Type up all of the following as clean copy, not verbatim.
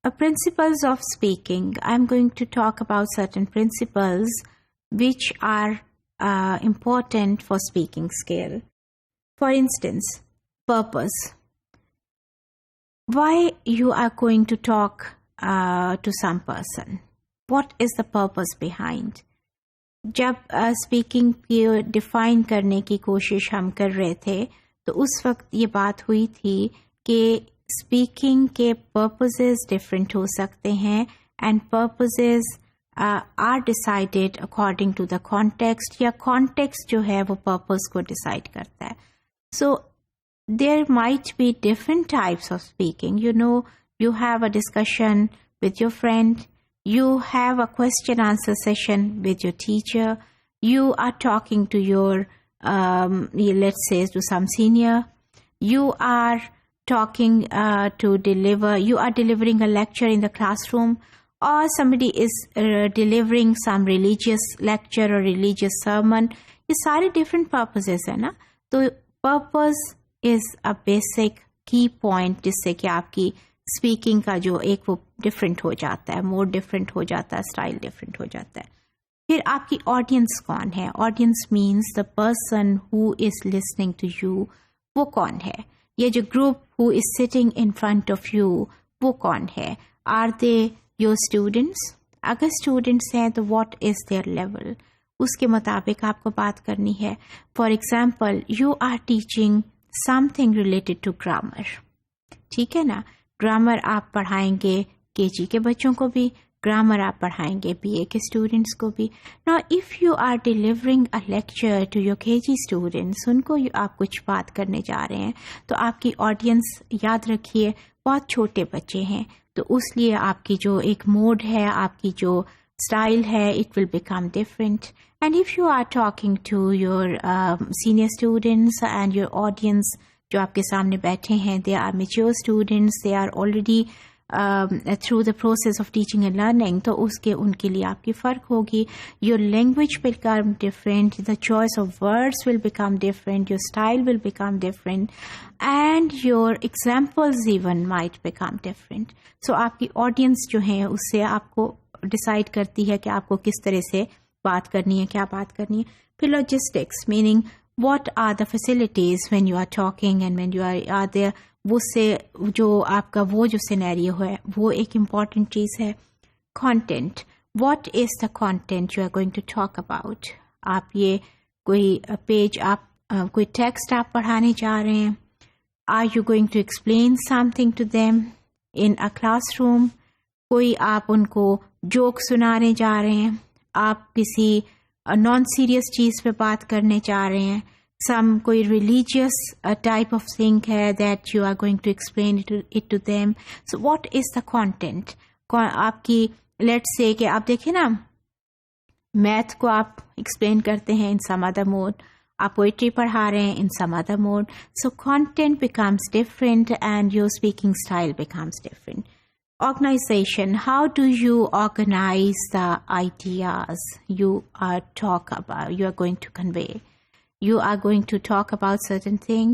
Principles of speaking. I'm going to talk about certain principles which are important for speaking skill. For instance, purpose. Why you are going to talk to some person? What is the purpose behind? جب speaking کی define کرنے کی کوشش ہم کر رہے تھے تو اس وقت یہ بات ہوئی تھی کہ اسپیکنگ کے پرپزز ڈفرینٹ ہو سکتے ہیں and purposes are decided according to the context, یا کانٹیکسٹ جو ہے وہ پرپز کو ڈیسائیڈ کرتا ہے. So there might be different types of speaking. You know you have a discussion with your friend, you have a question answer session with your teacher, you are talking to your let's say to some senior, you are talking you are delivering a lecture in the classroom, or somebody is delivering some religious lecture or religious sermon. یہ سارے different purposes ہیں نا. تو purpose is a basic key point جس سے کہ آپ کی اسپیکنگ کا جو ایک وہ ڈفرینٹ ہو جاتا ہے، موڈ ڈفرینٹ ہو جاتا ہے، اسٹائل ڈفرینٹ ہو جاتا ہے. پھر آپ کی آڈینس کون ہے؟ Audience means the person who is listening to you. وہ کون ہے؟ یہ جو group who is sitting in front of you وہ کون ہے؟ Are they your students? اگر اسٹوڈنٹس ہیں تو واٹ از دیئر لیول، اس کے مطابق آپ کو بات کرنی ہے. For example you are teaching something related to grammar, ٹھیک ہے نا. گرامر آپ پڑھائیں گے کے جی کے بچوں کو بھی، گرامر آپ پڑھائیں گے بی اے کے اسٹوڈنٹس کو بھی. نا if you are delivering a lecture to your K G students, ان کو آپ کچھ بات کرنے جا رہے ہیں تو آپ کی آڈینس یاد رکھیے بہت چھوٹے بچے ہیں، تو اس لیے آپ کی جو ایک موڈ ہے، آپ کی جو اسٹائل ہے، it will become different. And if you are talking to your senior students and your audience جو آپ کے سامنے بیٹھے ہیں، they are mature students, they are already through the process of teaching and learning, تو اس کے ان کے لیے آپ کی فرق ہوگی. Your language will become different, the choice of words will become different, your style will become different, and your examples even might become different. So آپ کی آڈینس جو ہے اس سے آپ کو ڈسائڈ کرتی ہے کہ آپ کو کس طرح سے بات کرنی ہے، کیا بات کرنی ہے. پھر logistics meaning what are the facilities when you are talking and when you are there. وہ سے جو آپ کا وہ جو سینیریو ہے وہ ایک امپورٹنٹ چیز ہے. content, what is the content you are going to talk about. آپ یہ کوئی پیج آپ کوئی ٹیکسٹ آپ پڑھانے جا رہے ہیں. are you going to explain something to them in a classroom. کوئی آپ ان کو جوک سنانے جا رہے ہیں، آپ کسی نان سیریس چیز پہ بات کرنے جا رہے ہیں. سم کوئی ریلیجیس ٹائپ آف تھنگ ہے that you are going to explain it to them. So what is the content. آپ کی لیٹ سے کہ آپ دیکھیں نا، میتھ کو آپ ایکسپلین کرتے ہیں ان سم ادر موڈ، آپ پوئٹری پڑھا رہے ہیں in some other mood. So content becomes different and your speaking style becomes different. Organization, how do you organize the ideas you are going to convey? You are going to talk about certain thing.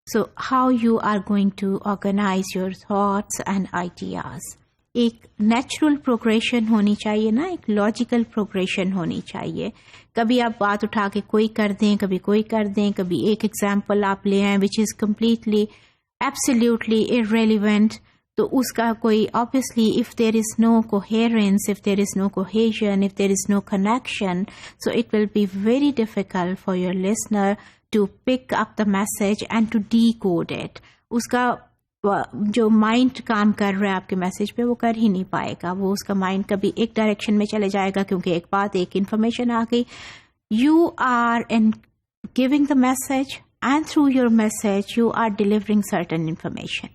So how you are going to organize your thoughts and ideas? ایک natural progression ہونی چاہیے نا، ایک logical progression ہونی چاہیے. کبھی آپ بات اٹھا کے کوئی کر دیں، کبھی کوئی کر دیں، کبھی ایک ایگزامپل آپ لے آئیں which is completely absolutely irrelevant. تو اس کا کوئی obviously if there is no coherence, if there is no cohesion, if there is no connection, so it will be very difficult for your listener to pick up the message and to decode it. اس کا جو mind کام کر رہا ہے آپ کے message پہ وہ کر ہی نہیں پائے گا. وہ اس کا مائنڈ کبھی ایک ڈائریکشن میں چلے جائے گا کیونکہ ایک بات، ایک انفارمیشن آ گئی. You are giving the message and through your message you are delivering certain information.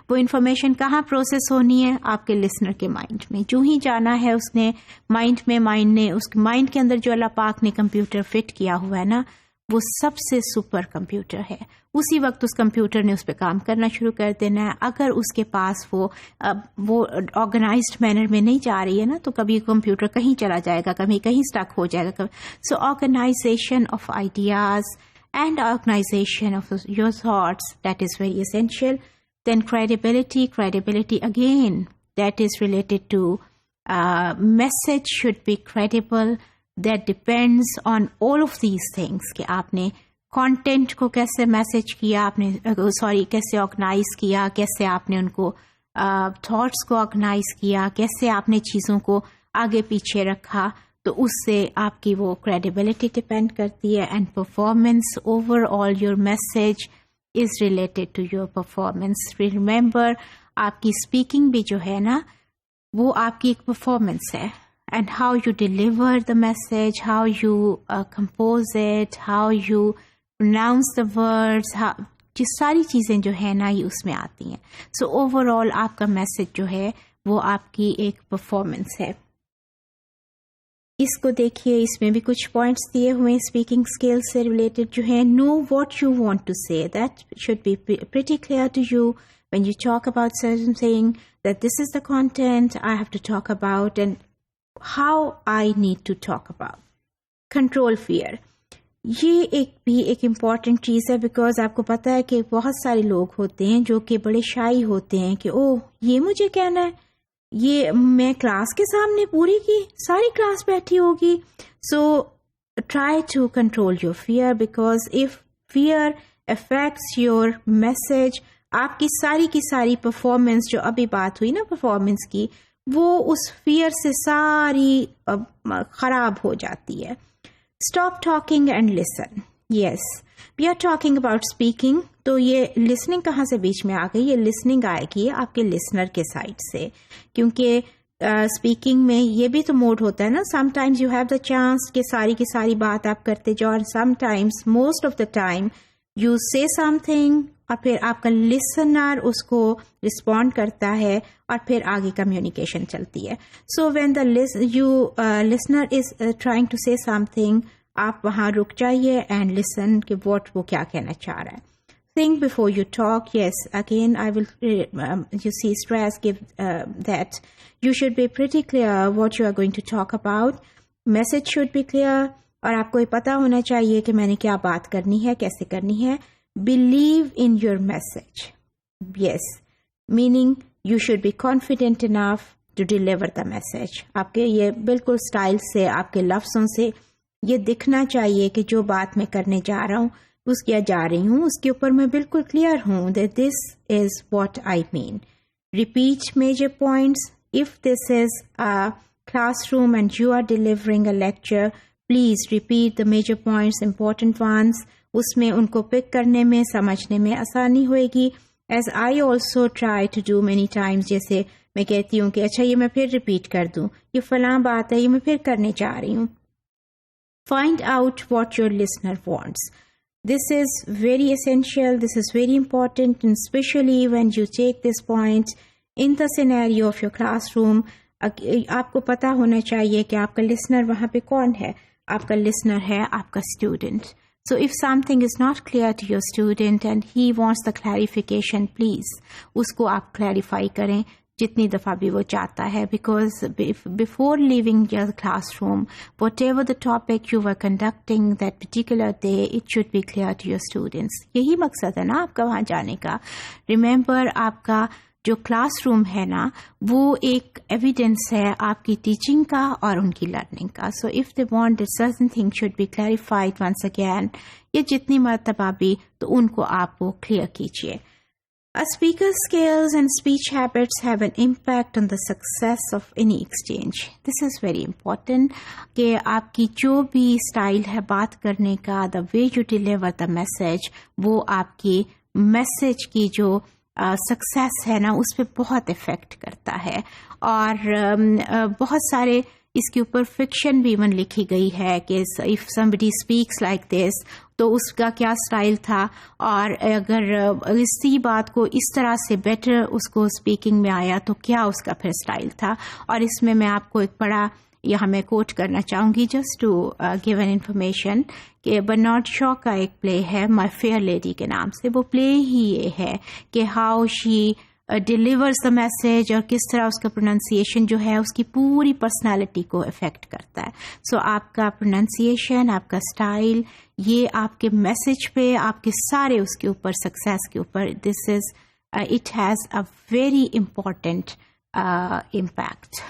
وہ انفارمیشن کہاں پروسیس ہونی ہے؟ آپ کے لسنر کے مائنڈ میں. جو ہی جانا ہے اس نے مائنڈ نے اس مائنڈ کے اندر جو اللہ پاک نے کمپیوٹر فٹ کیا ہوا ہے نا، وہ سب سے سپر کمپیوٹر ہے. اسی وقت اس کمپیوٹر نے اس پہ کام کرنا شروع کر دینا ہے. اگر اس کے پاس وہ آرگنائزڈ مینر میں نہیں جا رہی ہے نا، تو کبھی کمپیوٹر کہیں چلا جائے گا، کبھی کہیں اسٹک ہو جائے گا. So organization of ideas and organization of your thoughts, that is very essential. Then credibility again. that is related to message should be credible. That depends on all of these things کہ آپ نے content کو کیسے message کیا, آپ نے کیسے organise کیا, کیسے آپ نے ان کو تھاٹس کو آرگنائز کیا, کیسے آپ نے چیزوں کو آگے پیچھے رکھا, تو اس سے آپ کی وہ کریڈیبلٹی ڈپینڈ کرتی ہے. And performance overall your message is related to your performance. Remember آپ کی اسپیکنگ بھی جو ہے نا وہ آپ کی ایک پرفارمنس ہے. And how you deliver the message, how you compose it, how you pronounce the words, یہ ساری چیزیں جو ہے نا یہ اس میں آتی ہیں. سو اوور آل آپ کا میسج جو ہے وہ آپ کی ایک پرفارمنس ہے. اس کو دیکھیے, اس میں بھی کچھ پوائنٹس دیے ہوئے اسپیکنگ اسکل سے ریلیٹڈ جو ہیں. Know what you want to say, that should be pretty clear to you when you talk about certain thing, that this is the content I have to talk about and how I need to talk about. Control fear. یہ ایک important چیز ہے, because آپ کو پتا ہے کہ بہت سارے لوگ ہوتے ہیں جو کہ بڑے شائی ہوتے ہیں کہ اوہ یہ مجھے کہنا ہے, یہ میں کلاس کے سامنے پوری کی ساری کلاس بیٹھی ہوگی. So try to control your fear, because if fear affects your message, آپ کی ساری پرفارمنس, جو ابھی بات ہوئی نا پرفارمنس کی, وہ اس فیئر سے ساری خراب ہو جاتی ہے. Stop talking and listen. Yes, we are talking about speaking, تو یہ لسننگ کہاں سے بیچ میں آ گئی؟ یہ لسننگ آئے گی آپ کے لسنر کے سائڈ سے, کیونکہ اسپیکنگ میں یہ بھی تو موڈ ہوتا ہے نا. Some times you have the chance کہ ساری کی ساری بات آپ کرتے جاؤ, اور some times, most of the time, you سے سم تھنگ اور پھر آپ کا لسنر اس کو رسپونڈ کرتا ہے اور پھر آگے کمیونیکیشن چلتی ہے. So when the listener is trying to say some thing, آپ وہاں رک جائیے اینڈ لسن کہ واٹ وہ کیا کہنا چاہ رہا ہے. Think before you talk. Yes, again, I will, you see, stress give that you should be pretty clear what you are going to talk about. Message should be clear, اور آپ کو یہ پتا ہونا چاہیے کہ میں نے کیا بات کرنی ہے, کیسے کرنی ہے. Believe in your message. Yes, meaning you should be confident enough to deliver the message. آپ کے یہ بالکل اسٹائل سے, آپ کے لفظوں سے یہ دکھنا چاہیے کہ جو بات میں کرنے جا رہا ہوں, اس کیا جا رہی ہوں, اس کے اوپر میں بالکل کلیئر ہوں that this is what I mean. Repeat major points. If this is a classroom and you are delivering a lecture, please repeat the major points, important ones. اس میں ان کو پک کرنے میں, سمجھنے میں آسانی ہوئے گی. As I also try to do many times, جیسے میں کہتی ہوں کہ اچھا یہ میں پھر ریپیٹ کر دوں, یہ فلاں بات ہے, یہ میں پھر کرنے چاہ رہی ہوں. Find out what your listener wants. This is very essential, this is very important, and especially when you take this point in the scenario of your classroom. آپ کو پتا ہونا چاہیے کہ آپ کا لسنر وہاں پہ کون ہے. آپ کا لسنر ہے آپ کا student. So if something is not clear to your student and he wants the clarification, please اس کو آپ clarify کریں جتنی دفعہ بھی وہ چاہتا ہے. Because before leaving your classroom, whatever the topic you were conducting that particular day, it should be clear to your students. یہی مقصد ہے نا آپ کا وہاں جانے کا. Remember, آپ کا جو کلاس روم ہے نا وہ ایک ایویڈنس ہے آپ کی ٹیچنگ کا اور ان کی لرننگ کا. So if they want that certain thing should be clarified once again, یہ جتنی مرتبہ بھی تو ان کو آپ وہ کلیئر کیجیے. Speaker skills and speech habits have an impact on the success of any exchange. This is very important کہ آپ کی جو بھی اسٹائل ہے بات کرنے کا, the way you deliver the message, وہ آپ کی میسج کی جو سکسیس ہے نا اس پہ بہت افیکٹ کرتا ہے. اور بہت سارے اس کے اوپر فکشن بھی ایون لکھی گئی ہے کہ if somebody speaks like this تو اس کا کیا اسٹائل تھا, اور اگر اسی بات کو اس طرح سے بیٹر اس کو اسپیکنگ میں آیا تو کیا اس کا پھر اسٹائل تھا. اور اس میں میں آپ کو ایک بڑا یہاں میں کوٹ کرنا چاہوں گی just to give an information کہ برنارڈ شا کا ایک پلے ہے مائی فیئر لیڈی کے نام سے. وہ پلے ہی یہ ہے کہ how she delivers the message, اور کس طرح اس کا پروننسیشن جو ہے اس کی پوری پرسنالٹی کو افیکٹ کرتا ہے. سو آپ کا پروننسیشن, آپ کا اسٹائل, یہ آپ کے میسج پہ, آپ کے سارے اس کے اوپر سکسیس کے اوپر, this is it has a very important impact.